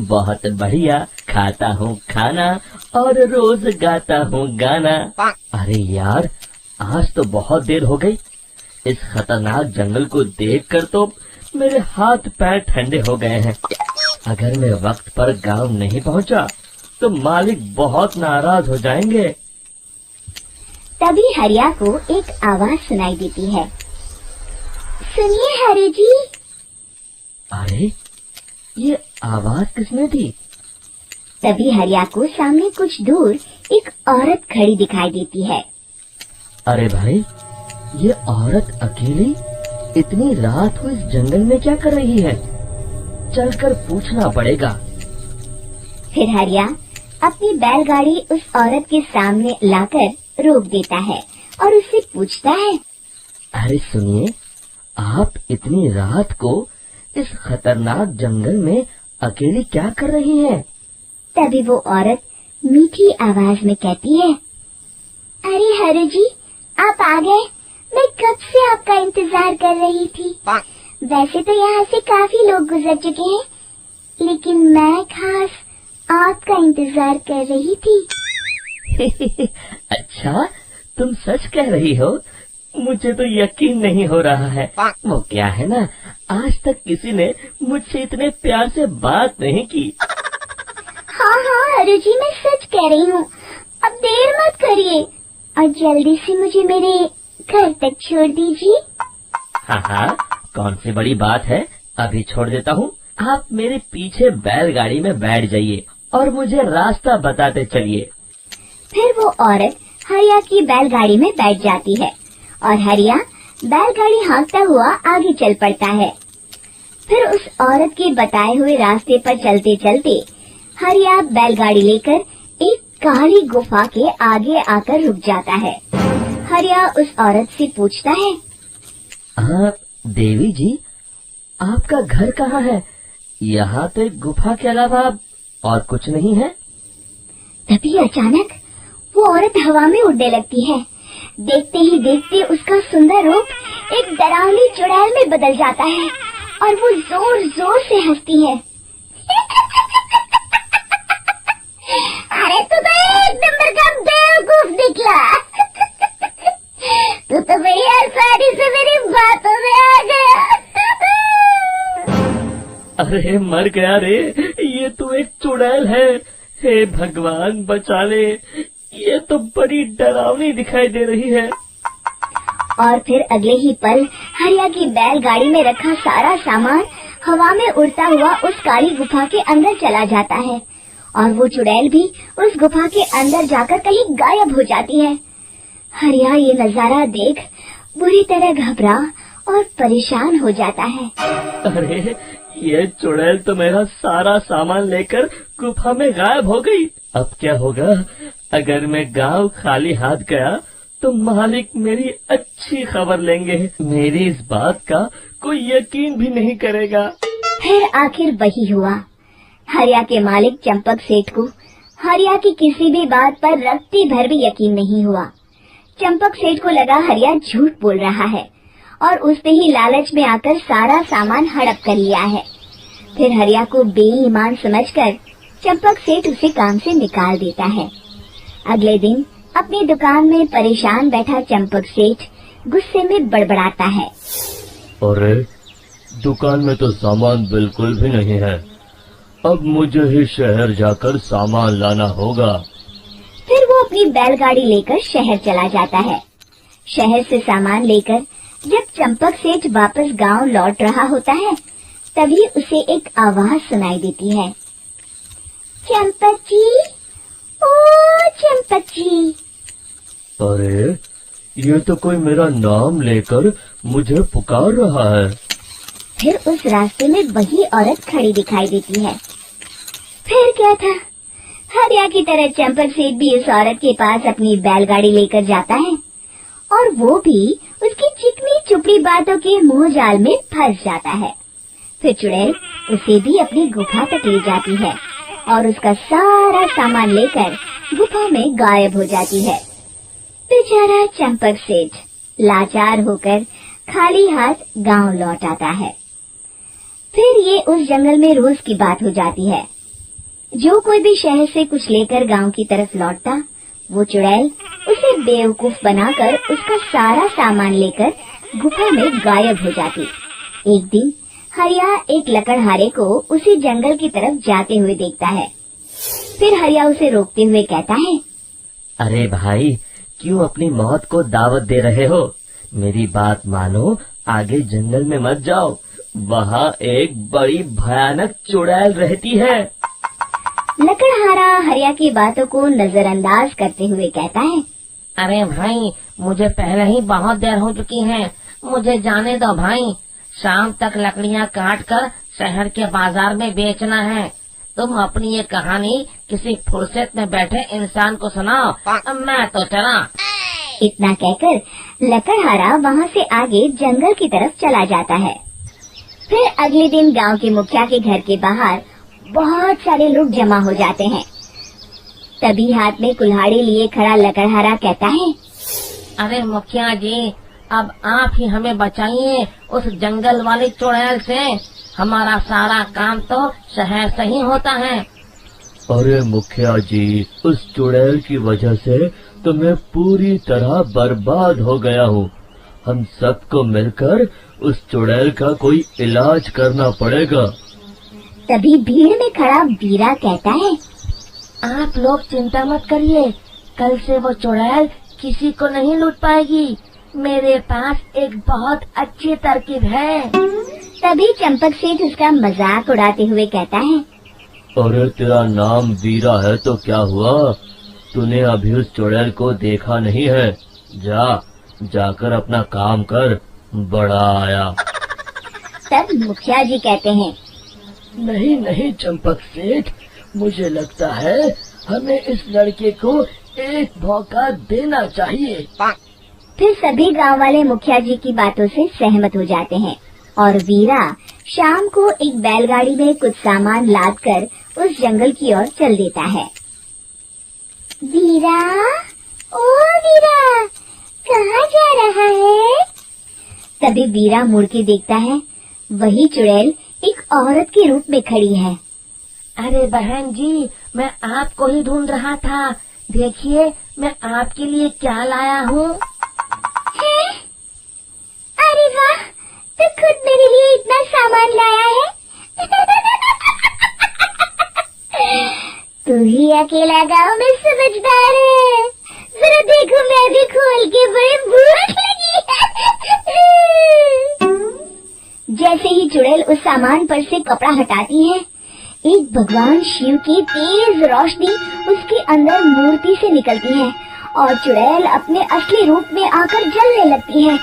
बहुत बढ़िया खाता हूँ खाना और रोज गाता हूँ गाना। अरे यार, आज तो बहुत देर हो गई। इस खतरनाक जंगल को देखकर तो मेरे हाथ पैर ठंडे हो गए हैं। अगर मैं वक्त पर गांव नहीं पहुंचा तो मालिक बहुत नाराज हो जाएंगे। तभी हरिया को एक आवाज सुनाई देती है। सुनिए हरि जी। अरे, ये आवाज किसने दी? तभी हरिया को सामने कुछ दूर एक औरत खड़ी दिखाई देती है। अरे भाई, ये औरत अकेली इतनी रात को इस जंगल में क्या कर रही है? चलकर पूछना पड़ेगा। फिर हरिया अपनी बैलगाड़ी उस औरत के सामने लाकर रोक देता है और उससे पूछता है। अरे सुनिए, आप इतनी रात को इस खतरनाक जंगल में अकेली क्या कर रही हैं? तभी वो औरत मीठी आवाज में कहती है। अरे हरि जी, आप आ गए। मैं कब से आपका इंतजार कर रही थी। वैसे तो यहाँ से काफी लोग गुजर चुके हैं, लेकिन मैं खास आपका इंतजार कर रही थी। अच्छा, तुम सच कह रही हो? मुझे तो यकीन नहीं हो रहा है। वो क्या है ना, आज तक किसी ने मुझसे इतने प्यार से बात नहीं की। हाँ हरि जी, मैं सच कह रही हूँ। अब देर मत करिए और जल्दी से मुझे मेरे घर तक छोड़ दीजिए। हाँ, कौन सी बड़ी बात है, अभी छोड़ देता हूँ। आप मेरे पीछे बैलगाड़ी में बैठ जाइए और मुझे रास्ता बताते चलिए। फिर वो औरत हरिया की बैलगाड़ी में बैठ जाती है और हरिया बैलगाड़ी हाँकता हुआ आगे चल पड़ता है। फिर उस औरत के बताए हुए रास्ते पर चलते चलते हरिया बैलगाड़ी लेकर एक काली गुफा के आगे आकर रुक जाता है। हरिया उस औरत से पूछता है। देवी जी, आपका घर कहाँ है? यहाँ तो एक गुफा के अलावा और कुछ नहीं है। तभी अचानक वो औरत हवा में उड़ने लगती है। देखते ही देखते उसका सुंदर रूप एक डरावनी चुड़ैल में बदल जाता है और वो जोर जोर से हंसती है। अरे तू तो एक नंबर का बेवकूफ निकला। तू तो मेरी आसानी से मेरी बातों में आ गया। अरे मर गया रे, ये तो एक चुड़ैल है। हे भगवान बचा ले, ये तो बड़ी डरावनी दिखाई दे रही है। और फिर अगले ही पल हरिया की बैलगाड़ी में रखा सारा सामान हवा में उड़ता हुआ उस काली गुफा के अंदर चला जाता है और वो चुड़ैल भी उस गुफा के अंदर जाकर कहीं गायब हो जाती है। हरिया ये नजारा देख बुरी तरह घबरा और परेशान हो जाता है। अरे, ये चुड़ैल तो मेरा सारा सामान लेकर गुफा में गायब हो गई। अब क्या होगा? अगर मैं गांव खाली हाथ गया तो मालिक मेरी अच्छी खबर लेंगे। मेरी इस बात का कोई यकीन भी नहीं करेगा। फिर आखिर वही हुआ। हरिया के मालिक चंपक सेठ को हरिया की किसी भी बात पर रत्ती भर भी यकीन नहीं हुआ। चंपक सेठ को लगा हरिया झूठ बोल रहा है और उसने ही लालच में आकर सारा सामान हड़प कर लिया है। फिर हरिया को बेईमान समझकर चंपक सेठ उसे काम से निकाल देता है। अगले दिन अपनी दुकान में परेशान बैठा चंपक सेठ गुस्से में बड़बड़ाता है। अरे, दुकान में तो सामान बिल्कुल भी नहीं है। अब मुझे ही शहर जाकर सामान लाना होगा। फिर वो अपनी बैलगाड़ी लेकर शहर चला जाता है। शहर से सामान लेकर जब चंपक सेठ वापस गांव लौट रहा होता है, तभी उसे एक आवाज सुनाई देती है। चंपक जी, ओ चंपक जी। अरे, ये तो कोई मेरा नाम लेकर मुझे पुकार रहा है। फिर उस रास्ते में वही औरत खड़ी दिखाई देती है। फिर क्या था, हरिया की तरह चंपक सेठ भी उस औरत के पास अपनी बैलगाड़ी लेकर जाता है और वो भी उसकी चिकनी चुपड़ी बातों के मुंह जाल में फंस जाता है। फिर चुड़ैल उसे भी अपनी गुफा तक ले जाती है और उसका सारा सामान लेकर गुफा में गायब हो जाती है। बेचारा चंपक सेठ लाचार होकर खाली हाथ गांव लौट आता है। फिर ये उस जंगल में रोज की बात हो जाती है। जो कोई भी शहर से कुछ लेकर गांव की तरफ लौटता, वो चुड़ैल उसे बेवकूफ बनाकर उसका सारा सामान लेकर गुफा में गायब हो जाती। एक दिन हरिया एक लकड़हारे को उसी जंगल की तरफ जाते हुए देखता है। फिर हरिया उसे रोकते हुए कहता है, अरे भाई, क्यों अपनी मौत को दावत दे रहे हो? मेरी बात मानो, आगे जंगल में मत जाओ, वहाँ एक बड़ी भयानक चुड़ैल रहती है। लकड़हारा हरिया की बातों को नजरअंदाज करते हुए कहता है, अरे भाई, मुझे पहले ही बहुत देर हो चुकी है, मुझे जाने दो भाई। शाम तक लकड़ियाँ काट कर शहर के बाजार में बेचना है। तुम अपनी ये कहानी किसी फुर्सत में बैठे इंसान को सुनाओ, मैं तो चला। इतना कहकर लकड़हारा वहाँ से आगे जंगल की तरफ चला जाता है। फिर अगले दिन गांव के मुखिया के घर के बाहर बहुत सारे लोग जमा हो जाते हैं। तभी हाथ में कुल्हाड़ी लिए खड़ा लकड़हारा कहता है, अरे मुखिया जी, अब आप ही हमें बचाइए उस जंगल वाली चुड़ैल से। हमारा सारा काम तो शहर से ही होता है। अरे मुखिया जी, उस चुड़ैल की वजह से तो मैं पूरी तरह बर्बाद हो गया हूँ। हम सबको मिलकर उस चुड़ैल का कोई इलाज करना पड़ेगा। तभी भीड़ में खड़ा बीरा कहता है, आप लोग चिंता मत करिए, कल से वो चुड़ैल किसी को नहीं लूट पाएगी। मेरे पास एक बहुत अच्छी तरकीब है। तभी चंपक सेठ उसका मजाक उड़ाते हुए कहता है, अरे तेरा नाम वीरा है तो क्या हुआ? तूने अभी उस चुड़ैल को देखा नहीं है? जाकर अपना काम कर, बड़ा आया। तब मुखिया जी कहते हैं, नहीं चंपक सेठ, मुझे लगता है हमें इस लड़के को एक मौका देना चाहिए। फिर सभी गांव वाले मुखिया जी की बातों से सहमत हो जाते हैं और वीरा शाम को एक बैलगाड़ी में कुछ सामान लादकर उस जंगल की ओर चल देता है। वीरा, ओ वीरा, कहाँ जा रहा है? तभी वीरा मुड़ के देखता है, वही चुड़ैल एक औरत के रूप में खड़ी है। अरे बहन जी, मैं आपको ही ढूंढ रहा था। देखिए, मैं आपके लिए क्या लाया हूँ। अरे वाह, तो खुद मेरे लिए इतना सामान लाया है। तू ही अकेला गांव में समझदार है। जरा देखो, मैं भी खोल के बड़े भूख लगी है। जैसे ही चुड़ैल उस सामान पर से कपड़ा हटाती है, एक भगवान शिव की तेज रोशनी उसके अंदर मूर्ति से निकलती है और चुड़ैल अपने असली रूप में आकर जलने लगती है।